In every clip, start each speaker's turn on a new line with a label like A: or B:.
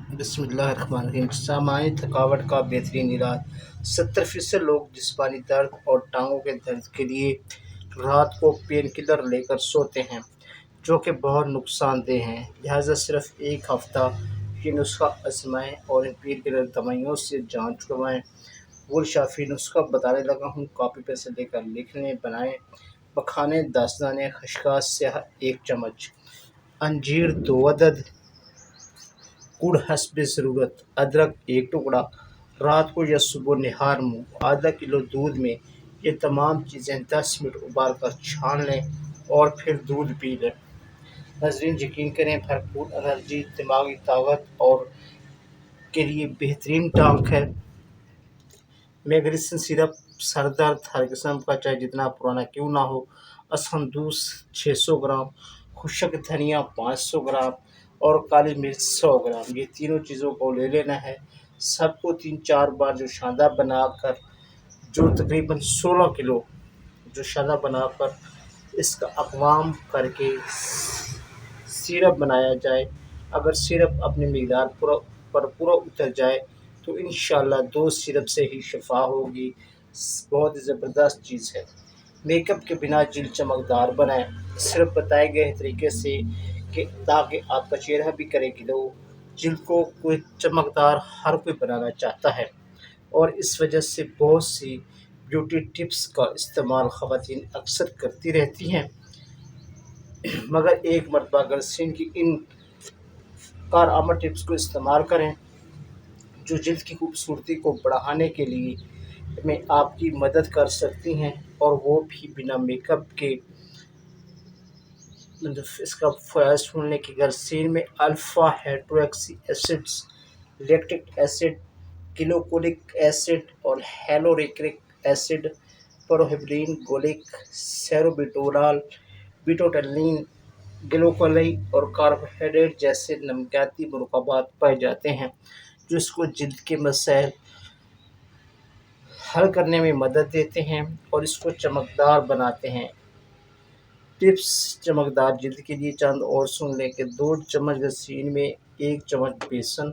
A: بسم اللہ الرحمن الرحیم۔ سامعین، تھکاوٹ کا بہترین علاج۔ 70% لوگ جسمانی درد اور ٹانگوں کے درد کے لیے رات کو پین کلر لے کر سوتے ہیں، جو کہ بہت نقصان دہ ہیں۔ لہٰذا صرف ایک ہفتہ یہ نسخہ آزمائیں اور ان پین کلر دوائیوں سے جان چھڑوائیں۔ وہ شافی نسخہ بتانے لگا ہوں، کاپی پینسل لے کر لکھ لیں۔ بنائیں: مکھانے 10 دانے، خشخاش سیاہ 1 چمچ، انجیر 2 عدد، گڑ حسب ضرورت، ادرک 1 ٹکڑا۔ رات کو یا صبح نہار منہ آدھا کلو دودھ میں یہ تمام چیزیں 10 منٹ ابال کر چھان لیں اور پھر دودھ پی لیں۔ ناظرین، یقین کریں، بھرپور انرجی، دماغی طاقت اور کے لیے بہترین ٹانک ہے۔ میگنیسین سرپ: سر درد ہر قسم کا، چاہے جتنا پرانا کیوں نہ ہو۔ اسفندوس 600 گرام، خشک دھنیا 500 گرام اور کالی مرچ 100 گرام۔ یہ تینوں چیزوں کو لے لینا ہے، سب کو 3-4 بار جوشاندہ بنا کر، تقریباً 16 کلو جوشاندہ بنا کر اس کا اقوام کر کے سیرپ بنایا جائے۔ اگر سیرپ اپنی مقدار پر پورا اتر جائے تو انشاءاللہ 2 سیرپ سے ہی شفا ہوگی۔ بہت ہی زبردست چیز ہے۔ میک اپ کے بنا جلد چمکدار بنائیں: صرف بتائے گئے طریقے سے تاکہ آپ کا چہرہ بھی کرے گلو۔ جلد کو کوئی چمکدار ہر کوئی بنانا چاہتا ہے، اور اس وجہ سے بہت سی بیوٹی ٹپس کا استعمال خواتین اکثر کرتی رہتی ہیں، مگر ایک مرتبہ گلسرین کی ان کارآمد ٹپس کو استعمال کریں جو جلد کی خوبصورتی کو بڑھانے کے لیے میں آپ کی مدد کر سکتی ہیں، اور وہ بھی بنا میک اپ کے۔ اس کا فوائد سننے کی: گلسرین میں alpha hydroxy acids, lactic acid, glycolic acid اور ہیلورونیک ایسڈ، پروپیلین گلیک، سیروبیٹولال، بیٹوٹیلین، گلوکولائی اور کاربوہائیڈریٹ جیسے نمکیاتی مرکبات پائے جاتے ہیں جو اس کو جلد کے مسائل حل کرنے میں مدد دیتے ہیں اور اس کو چمکدار بناتے ہیں۔ ٹپس: چمکدار جلد کے لیے چند اور سن لیں کہ 2 چمچ گلسرین میں 1 چمچ بیسن،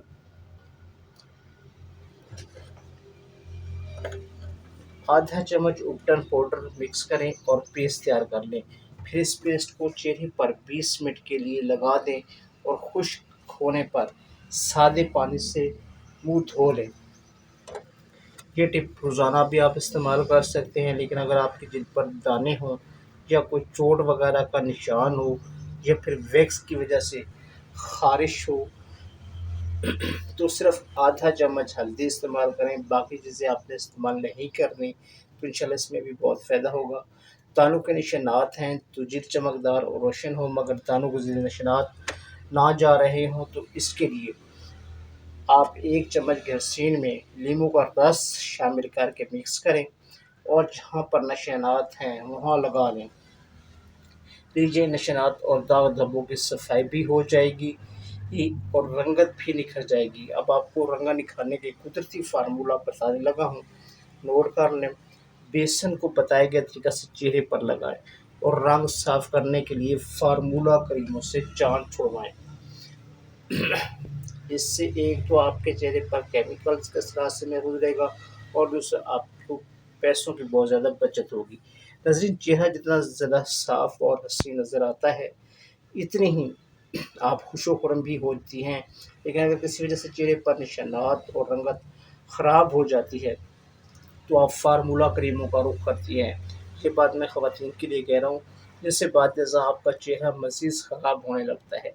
A: آدھا چمچ اپٹن پاؤڈر مکس کریں اور پیسٹ تیار کر لیں۔ پھر اس پیسٹ کو چہرے پر 20 منٹ کے لیے لگا دیں اور خشک ہونے پر سادے پانی سے منہ دھو لیں۔ یہ ٹپ روزانہ بھی آپ استعمال کر سکتے ہیں، لیکن اگر آپ کی جلد پر دانے ہوں یا کوئی چوٹ وغیرہ کا نشان ہو یا پھر ویکس کی وجہ سے خارش ہو تو صرف آدھا چمچ ہلدی استعمال کریں۔ باقی چیزیں آپ نے استعمال نہیں کرنی تو انشاءاللہ اس میں بھی بہت فائدہ ہوگا۔ دانوں کے نشانات ہیں تو جلد چمکدار اور روشن ہو، مگر دانوں کو زیادہ نشانات نہ جا رہے ہوں تو اس کے لیے آپ 1 چمچ گلسرین میں لیموں کا رس شامل کر کے مکس کریں اور جہاں پر نشانات ہیں وہاں لگا لیں۔ لیجیے، نشانات اور داغ دھبوں کی صفائی بھی ہو جائے گی اور رنگت بھی نکھر جائے گی۔ اب آپ کو رنگت نکھارنے کے قدرتی فارمولہ بتانے لگا ہوں، نوٹ کر لیں۔ بیسن کو بتائے گئے طریقہ سے چہرے پر لگائیں اور رنگ صاف کرنے کے لیے فارمولہ کریموں سے جان چھڑوائیں۔ اس سے ایک تو آپ کے چہرے پر کیمیکلز کے اثرات سے محفوظ رہے گا اور دوسرا آپ کو پیسوں کی بہت زیادہ بچت ہوگی۔ ناظرین، چہرہ جتنا زیادہ صاف اور حسین نظر آتا ہے اتنی ہی آپ خوش و خرم بھی ہوتی ہیں، لیکن اگر کسی وجہ سے چہرے پر نشانات اور رنگت خراب ہو جاتی ہے تو آپ فارمولہ کریموں کا رخ کرتی ہیں۔ یہ بات میں خواتین کے لیے کہہ رہا ہوں جس سے بعد ازاں آپ کا چہرہ مزید خراب ہونے لگتا ہے۔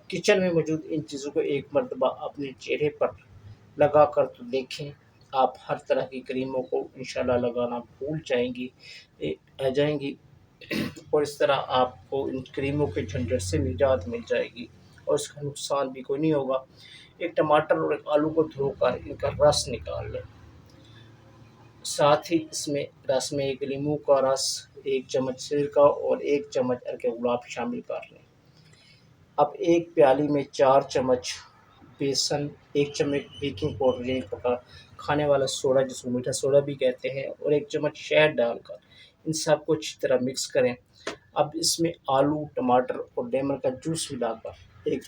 A: کچن میں موجود ان چیزوں کو ایک مرتبہ اپنے چہرے پر لگا کر تو دیکھیں، آپ ہر طرح کی کریموں کو انشاءاللہ لگانا بھول جائیں گی اور اس طرح آپ کو ان کریموں کے جھنجھٹ سے نجات مل جائے گی اور اس کا نقصان بھی کوئی نہیں ہوگا۔ ایک ٹماٹر اور ایک آلو کو دھو کر ان کا رس نکال لیں، ساتھ ہی اس میں رس میں 1 لیموں کا رس، 1 چمچ سرکہ اور 1 چمچ ارک گلاب شامل کر لیں۔ اب ایک پیالی میں 4 چمچ بیسن، 1 چمچ بیکنگ پاؤڈر یعنی کھانے والا سوڈا جس کو میٹھا سوڈا بھی کہتے ہیں، اور 1 چمچ شہد ڈال کر ان سب کو اچھی طرح مکس کریں۔ اب اس میں آلو، ٹماٹر اور لیمن کا جوس ملا کر ایک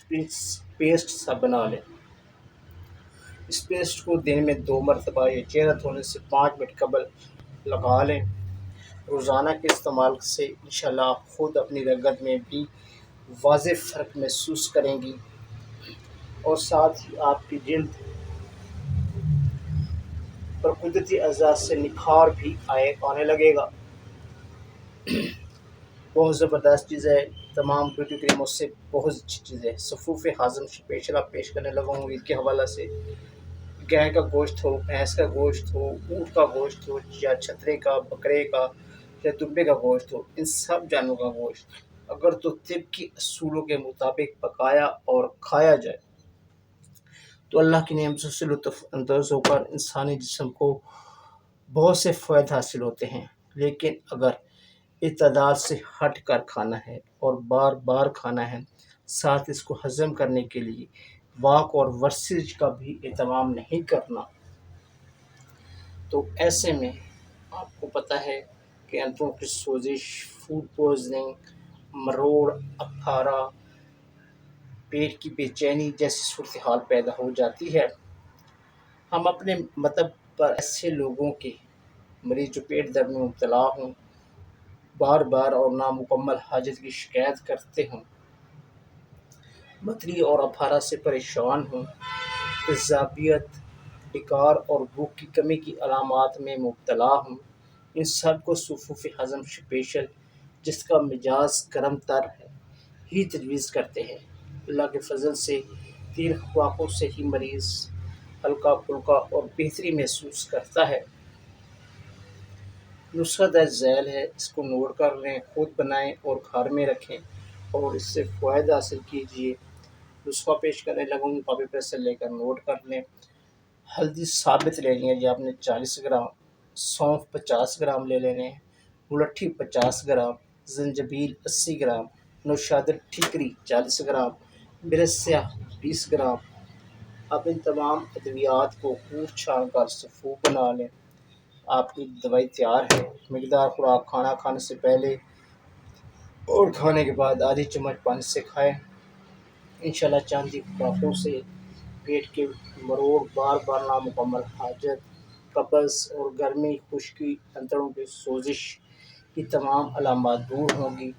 A: پیسٹ سا بنا لیں۔ اس پیسٹ کو دن میں 2 مرتبہ یا چہرہ دھونے سے 5 منٹ قبل لگا لیں۔ روزانہ کے استعمال سے انشاءاللہ آپ خود اپنی رگت میں بھی واضح فرق محسوس کریں گی، اور ساتھ ہی آپ کی جلد پر قدرتی اعضاء سے نکھار بھی آنے لگے گا۔ بہت زبردست چیز ہے، تمام بیوٹی کریموں سے بہت اچھی چیز ہے۔ صفوف ہاضم اسپیشل آپ پیش کرنے لگا ہوں عید کے حوالہ سے۔ گائے کا گوشت ہو، بھینس کا گوشت ہو، اونٹ کا گوشت ہو، یا چھترے کا، بکرے کا یا دمبے کا گوشت ہو، ان سب جانوروں کا گوشت اگر تو طب کی اصولوں کے مطابق پکایا اور کھایا جائے تو اللہ کی نعمتوں سے لطف اندوز ہو کر انسانی جسم کو بہت سے فوائد حاصل ہوتے ہیں۔ لیکن اگر اعتدال سے ہٹ کر کھانا ہے اور بار بار کھانا ہے، ساتھ اس کو ہضم کرنے کے لیے واک اور ورزش کا بھی اہتمام نہیں کرنا، تو ایسے میں آپ کو پتہ ہے کہ اندروں کی سوزش، فوڈ پوائزننگ، مروڑ، اپھارا، پیٹ کی بے چینی جیسی صورتحال پیدا ہو جاتی ہے۔ ہم اپنے مطلب پر ایسے لوگوں کے مریض جو پیٹ درد میں مبتلا ہوں، بار بار اور نامکمل حاجت کی شکایت کرتے ہوں، متلی اور اپھارا سے پریشان ہوں، تیزابیت، ڈکار اور بھوک کی کمی کی علامات میں مبتلا ہوں، ان سب کو صفوف ہضم اسپیشل، جس کا مزاج گرم تر ہے، ہی تجویز کرتے ہیں۔ اللہ کے فضل سے 3 خوراکوں سے ہی مریض ہلکا پھلکا اور بہتری محسوس کرتا ہے۔ نسخہ درج ذیل ہے، اس کو نوٹ کر لیں، خود بنائیں اور گھر میں رکھیں اور اس سے فوائد حاصل کیجیے۔ نسخہ پیش کرنے لگوں گی، کاپی پیسٹ سے لے کر نوٹ کر لیں۔ ہلدی ثابت لینی ہے جی آپ نے 40 گرام، سونف 50 گرام لے لینے ہیں، ملٹھی 50 گرام، زنجبیل 80 گرام، نوشادر ٹھیکری 40 گرام، مرچ سیاہ 20 گرام۔ اب ان تمام ادویات کو کوٹ چھان کر صفوف بنا لیں۔ آپ کی دوائی تیار ہے۔ مقدار خوراک: کھانا کھانے سے پہلے اور کھانے کے بعد آدھی چمچ پانی سے کھائیں۔ انشاءاللہ چاندی خوراکوں سے پیٹ کے مروڑ، بار بار نامکمل حاجت، قبض اور گرمی، خشکی، اندروں کی سوزش کی تمام علامات دور ہوں گی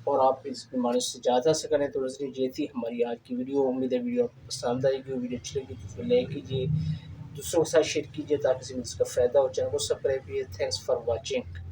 A: اور آپ اس بیماری سے زیادہ سے کریں۔ تو نظرین یہ تھی ہماری آج کی ویڈیو۔ امید ہے ویڈیو آپ کو پسند آئے گی، ویڈیو اچھی لگی تو لائک کیجیے، دوسروں کے ساتھ شیئر کیجیے تاکہ اس کا فائدہ ہو۔ چینل کو سبسکرائب کیجیے۔ Thanks for watching.